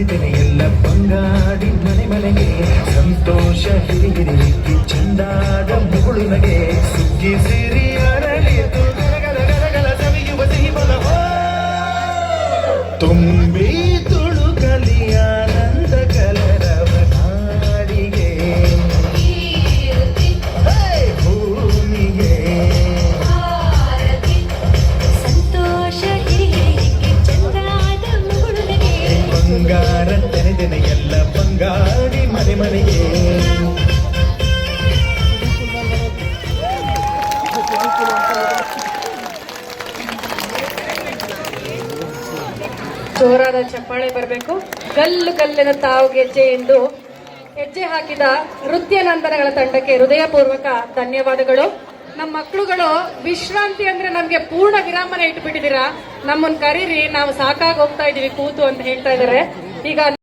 ತೆನೆ ಎಲ್ಲ ಬಂಗಾಡಿ ಮನೆ ಮನೆಗೆ ಸಂತೋಷ ಹಿರಿ ಹಿರಿ ಚಂದಾದ ಮುಗುಳು ನಗೆ ಸುಗ್ಗಿ ಸಿರಿ ಅರಳಿತು ಗಲಗಲ ಗಲಗಲ ಸವಿಯುವ ಸಿಹಿ ಬಲವ ತುಂಬಿ ತುಳುಕಲಿ ಆನಂದ ಕಲರವ ನಾಡಿಗೆ ಭೂಮಿಗೆ ಸಂತೋಷ ಹಿರಿಹಿರಿಗೆ ಚಂದಾದ ಮುಗುಳುನಗೆ ಬಂಗಾರ ತೆನೆ ತೆನೆ ಎಲ್ಲ ಬಂಗಾಡಿ ಮನೆ ಮನೆಗೆ ಜೋರಾದ ಚಪ್ಪಾಳೆ ಬರಬೇಕು. ಗಲ್ಲು ಗಲ್ಲಿನ ತಾವು ಗೆಜ್ಜೆ ಎಂದು ಹೆಜ್ಜೆ ಹಾಕಿದ ನೃತ್ಯ ನಂದನಗಳ ತಂಡಕ್ಕೆ ಹೃದಯಪೂರ್ವಕ ಧನ್ಯವಾದಗಳು. ನಮ್ಮ ಮಕ್ಕಳುಗಳು ವಿಶ್ರಾಂತಿ ಅಂದ್ರೆ ನಮ್ಗೆ ಪೂರ್ಣ ವಿರಾಮನೆ ಇಟ್ಬಿಟ್ಟಿದ್ದೀರಾ, ನಮ್ಮನ್ನ ಕರೀರಿ, ನಾವು ಸಾಕಾಗಿ ಹೋಗ್ತಾ ಇದೀವಿ ಕೂತು ಅಂತ ಹೇಳ್ತಾ ಇದ್ದಾರೆ. ಈಗ